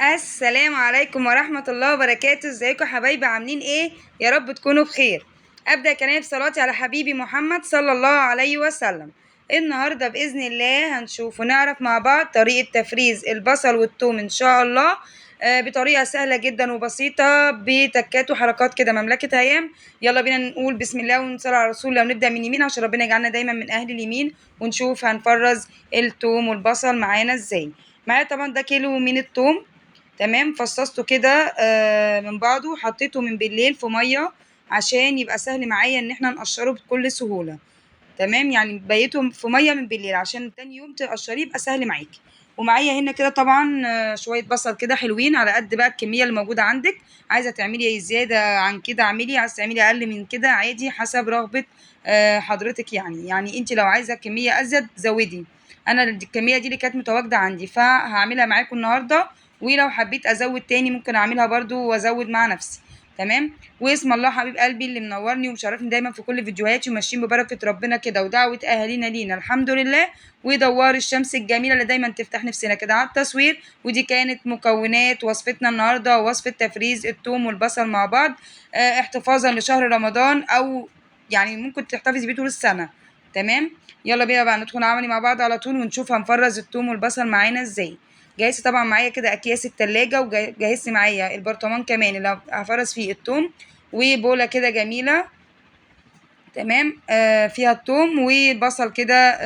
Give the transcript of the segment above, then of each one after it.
السلام عليكم ورحمة الله وبركاته. ازيكم يا حبايبي؟ عاملين ايه؟ يا رب تكونوا بخير. ابدأ كلامي بصلاتي على حبيبي محمد صلى الله عليه وسلم. النهاردة بإذن الله هنشوف ونعرف مع بعض طريقة تفريز البصل والثوم ان شاء الله، بطريقة سهلة جدا وبسيطة بتكات وحركات كده مملكة هيام. يلا بينا نقول بسم الله ونصلي على الرسول. لو نبدأ من يمين عشان ربنا يجعلنا دايما من أهل اليمين، ونشوف هنفرز الثوم والبصل معانا ازاي. معايا طبعا ده كيلو من الثوم، تمام. فصصته كده من بعضه، وحطيته من بالليل في ميه عشان يبقى سهل معايا ان احنا نقشره بكل سهوله. تمام، يعني بيته في ميه من بالليل عشان تاني يوم تقشريه يبقى سهل معاكي. ومعايا هنا كده طبعا شويه بصل كده حلوين على قد بقى الكميه اللي موجوده عندك. عايزه تعملي زياده عن كده اعملي، عايزه تعملي اقل من كده عادي حسب رغبه حضرتك. يعني انت لو عايزه كميه ازيد زودي. انا الكميه دي اللي كانت متواجده عندي فهعملها معاكم النهارده، ولو حبيت ازود تاني ممكن اعملها برضو وازود مع نفسي. تمام. واسم الله حبيب قلبي اللي منورني ومشرفني دايما في كل فيديوهاتي، وماشيين ببركة ربنا كده ودعوة اهالينا لينا الحمد لله. ودوار الشمس الجميلة اللي دايما تفتح نفسنا كده على التصوير. ودي كانت مكونات وصفتنا النهارده، ووصفة تفريز الثوم والبصل مع بعض احتفاظا لشهر رمضان، او يعني ممكن تحتفظي بيه طول السنة. تمام. يلا بينا بقى ندخل عملي مع بعض على طول ونشوف هنفرز الثوم والبصل معانا ازاي. جهزت طبعا معايا كده اكياس التلاجة، وجهزت معايا البرطمان كمان اللي هفرز فيه الثوم، وبولة كده جميلة. تمام. فيها الثوم وبصل كده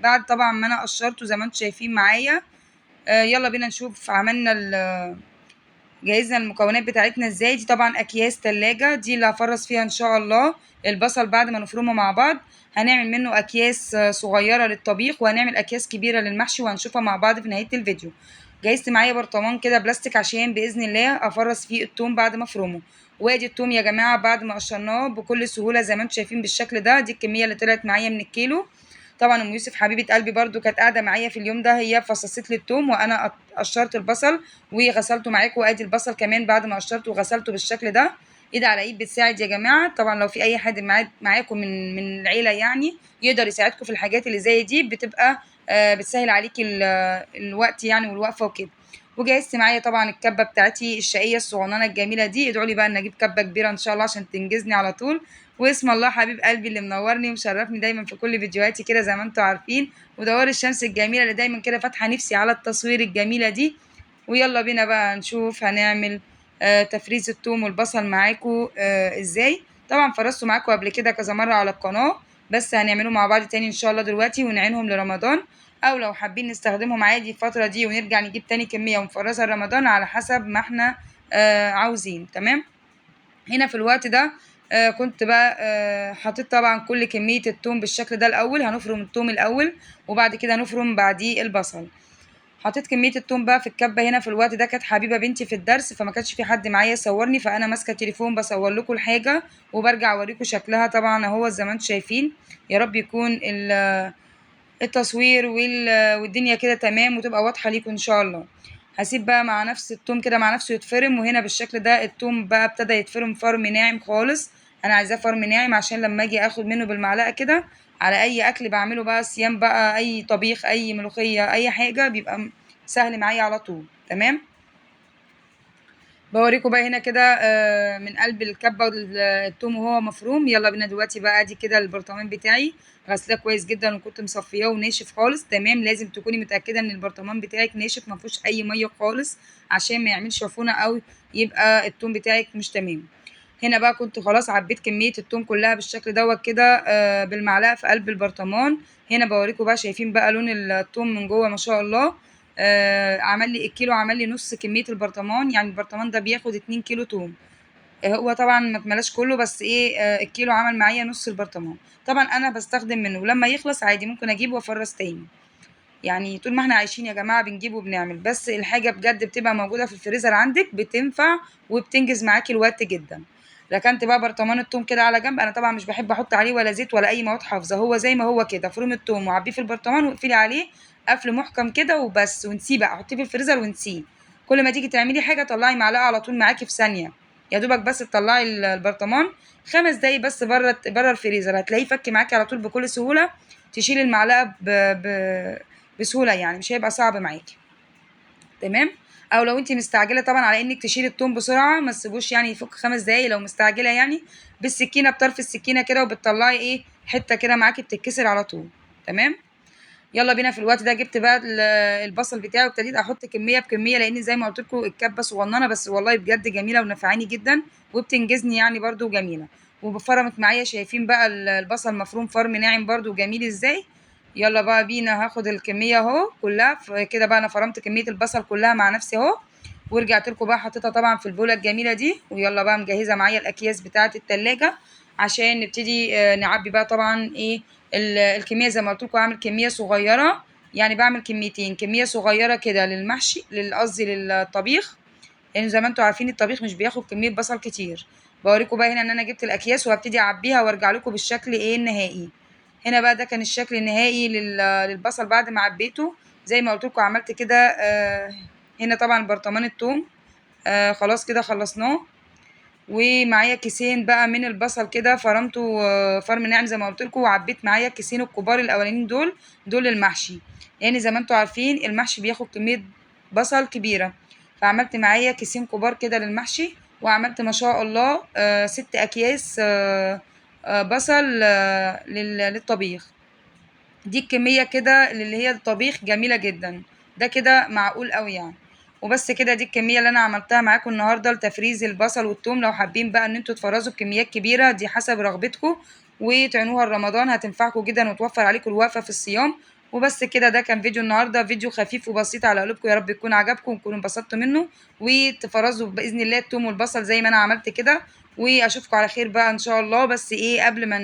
بعد طبعا ما انا قشرته زي ما انتم شايفين معايا. يلا بينا نشوف عملنا جهزنا المكونات بتاعتنا ازاي. دي طبعا اكياس تلاجة، دي اللي هفرز فيها ان شاء الله البصل بعد ما نفرمه مع بعض. هنعمل منه اكياس صغيرة للطبيخ، وهنعمل اكياس كبيرة للمحشي، وهنشوفها مع بعض في نهاية الفيديو. جهزت معايا برطمان كده بلاستيك عشان باذن الله افرز فيه الثوم بعد ما افرمه. وادي الثوم يا جماعة بعد ما قشرناه بكل سهولة زي ما انتم شايفين بالشكل ده. دي الكمية اللي طلعت معايا من الكيلو. طبعا ام يوسف حبيبه قلبي برضو كانت قاعده معايا في اليوم ده، هي فصصت لي الثوم وانا قشرت البصل وغسلته معاكم. وادي البصل كمان بعد ما قشرته وغسلته بالشكل ده. ايد على ايد بتساعد يا جماعه. طبعا لو في اي حد معاكم من العيله يعني يقدر يساعدكم في الحاجات اللي زي دي، بتبقى بتسهل عليكي الوقت يعني والوقفه وكده. وجهزت معايا طبعا الكبه بتاعتي الشقيه الصغننه الجميله دي. ادعوا لي بقى ان اجيب كبه كبيره ان شاء الله عشان تنجزني على طول. واسم الله حبيب قلبي اللي منورني ومشرفني دايما في كل فيديوهاتي كده زي ما انتم عارفين. ودوار الشمس الجميله اللي دايما كده فاتحه نفسي على التصوير الجميله دي. ويلا بينا بقى نشوف هنعمل تفريز الثوم والبصل معاكم ازاي. طبعا فرزته معاكم قبل كده كذا مره على القناه، بس هنعمله مع بعض تاني ان شاء الله دلوقتي ونعينهم لرمضان. او لو حابين نستخدمهم عادي الفتره دي ونرجع نجيب تاني كميه ونفرزها لرمضان على حسب ما احنا عاوزين. تمام. هنا في الوقت ده كنت بقى حطيت طبعا كل كمية التوم بالشكل ده. الأول هنفرم التوم الأول، وبعد كده هنفرم بعديه البصل. حطيت كمية التوم بقى في الكبة. هنا في الوقت ده كانت حبيبة بنتي في الدرس، فما كانش في حد معايا يصورني، فأنا ماسكة التليفون بصور لكم الحاجة وبرجع أوريكم شكلها. طبعا اهو زي ما انتم شايفين. يا رب يكون التصوير والدنيا كده تمام وتبقى واضحة ليكم ان شاء الله. هسيب بقى مع نفس التوم كده مع نفسه يتفرم. وهنا بالشكل ده التوم بقى ابتدى يتفرم فرم ناعم خالص. انا عايزاه فرم ناعم عشان لما اجي اخد منه بالمعلقة كده على اي اكل بعمله بقى، صيام بقى، اي طبيخ، اي ملوخية، اي حاجة، بيبقى سهل معايا على طول. تمام. بوريكم بقى هنا كده من قلب الكبه والثوم وهو مفروم. يلا بينا دلوقتي بقى. ادي كده البرطمان بتاعي غسلاه كويس جدا وكنت مصفياه وناشف خالص. تمام. لازم تكوني متاكده ان البرطمان بتاعك ناشف ما فيهوش اي ميه خالص عشان ما يعملش عفونه او يبقى الثوم بتاعك مش تمام. هنا بقى كنت خلاص عبيت كميه الثوم كلها بالشكل دوت كده بالمعلقه في قلب البرطمان. هنا بوريكم بقى شايفين بقى لون الثوم من جوه ما شاء الله. عمل لي الكيلو عمل لي نص كمية البرطمان. يعني البرطمان ده بياخد 2 كيلو توم. هو طبعا ما اتملاش كله، بس ايه الكيلو عمل معايا نص البرطمان. طبعا انا بستخدم منه لما يخلص عادي ممكن اجيبه وافرز تاني. يعني طول ما احنا عايشين يا جماعة بنجيبه وبنعمل، بس الحاجة بجد بتبقى موجودة في الفريزر عندك بتنفع وبتنجز معاكي الوقت جدا. ركنت بقى برطمان التوم كده على جنب. انا طبعا مش بحب احط عليه ولا زيت ولا اي مواد حافظة، هو زي ما هو كده فروم التوم وعبيه في البرطمان واقفلي عليه قفل محكم كده وبس، ونسيه بقى حطيه في الفريزر ونسيه. كل ما تيجي تعملي حاجة طلعي معلقة على طول معاكي في ثانية. يا دوبك بس تطلعي البرطمان 5 دقايق بس بره الفريزر هتلاقيه فك معاكي على طول بكل سهولة. تشيلي المعلقة بسهولة، يعني مش هيبقى صعب معاكي. تمام. او لو انت مستعجله طبعا على انك تشيلي التوم بسرعه، ما تسيبوش يعني يفك 5 دقايق لو مستعجله يعني. بالسكينه، بطرف السكينه كده، وبتطلعي ايه حته كده معاكي بتتكسر على طول. تمام. يلا بينا. في الوقت ده جبت بقى البصل بتاعي، وابتديت احط كميه بكميه، لان زي ما قلت لكم الكبه صغننه بس والله بجد جميله ونفعاني جدا وبتنجزني يعني برده جميله. وفرمت معايا، شايفين بقى البصل مفروم فرم ناعم برده جميل ازاي. يلا بقى بينا، هاخد الكميه اهو كلها كده بقى. انا فرمت كميه البصل كلها مع نفسي اهو، ورجعت لكم بقى حطيتها طبعا في البوله الجميله دي. ويلا بقى مجهزه معايا الاكياس بتاعه التلاجة عشان نبتدي نعبي بقى طبعا ايه الكميه. زي ما قلت لكم اعمل كميه صغيره، يعني بعمل كميتين، كميه صغيره كده للمحشي، قصدي للطبيخ، لان زي ما انتم عارفين الطبيخ مش بياخد كميه بصل كتير. بوريكم بقى هنا ان انا جبت الاكياس وهبتدي اعبيها وارجع لكم بالشكل ايه النهائي. هنا بقى ده كان الشكل النهائي للبصل بعد ما عبيته. زي ما قلت لكم عملت كده. هنا طبعا برطمان الثوم خلاص كده خلصناه. ومعايا كيسين بقى من البصل كده فرمته فرم ناعم زي ما قلت لكم، وعبيت معايا الكيسين الكبار الاولانيين دول المحشي. يعني زي ما انتم عارفين المحشي بياخد كميه بصل كبيره، فعملت معايا كيسين كبار كده للمحشي. وعملت ما شاء الله 6 اكياس بصل للطبيخ. دي الكميه كده اللي هي الطبيخ جميله جدا. ده كده معقول قوي يعني. وبس كده، دي الكميه اللي انا عملتها معاكم النهارده لتفريز البصل والثوم. لو حابين بقى ان انتوا تفرزوا بكميات كبيره دي حسب رغبتكم وتعينوها رمضان، هتنفعكم جدا وتوفر عليكم الوقفه في الصيام. وبس كده، ده كان فيديو النهارده، فيديو خفيف وبسيط على قلوبكم، يا رب يكون عجبكم وتكونوا انبسطتوا منه. وتفرزوا باذن الله الثوم والبصل زي ما انا عملت كده. واشوفكم على خير بقى ان شاء الله. بس ايه، قبل ما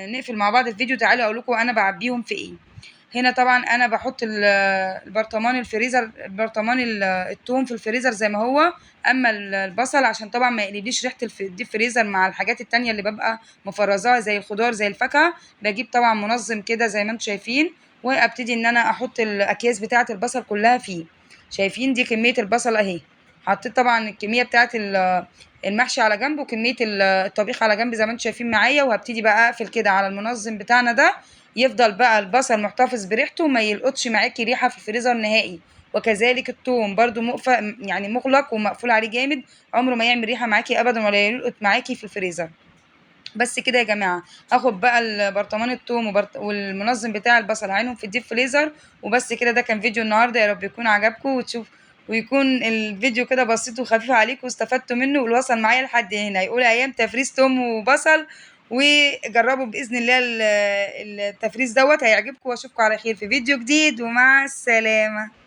نقفل مع بعض الفيديو، تعالوا اقول لكم انا بعبيهم في ايه. هنا طبعا انا بحط البرطمان الفريزر، البرطمان التوم في الفريزر زي ما هو. اما البصل عشان طبعا ما يقلبليش ريحه الديب فريزر مع الحاجات التانية اللي ببقى مفرزاها زي الخضار زي الفاكهه، بجيب طبعا منظم كده زي ما انتم شايفين. وابتدي ان انا احط الاكياس بتاعه البصل كلها فيه. شايفين دي كميه البصل اهي. حطيت طبعا الكميه بتاعه المحشي على جنب، وكميه الطبيخ على جنب زي ما انتم شايفين معايا. وهبتدي بقى اقفل كده على المنظم بتاعنا ده، يفضل بقى البصل محتفظ بريحته وما يلقطش معاكي ريحه في الفريزر نهائي. وكذلك الثوم برده يعني مغلق ومقفول عليه جامد، عمره ما يعمل ريحه معاكي ابدا ولا يلقط معاكي في الفريزر. بس كده يا جماعه، هاخد بقى البرطمان الثوم والمنظم بتاع البصل هعينهم في الديب فريزر. وبس كده، ده كان فيديو النهارده، يا رب يكون عجبكم ويكون الفيديو كده بسيط وخفيف عليكم واستفدتوا منه. واللي وصل معايا لحد هنا يقول ايام تفريز ثوم وبصل، وجربوا باذن الله التفريز دوت هيعجبكم. واشوفكم على خير في فيديو جديد، ومع السلامه.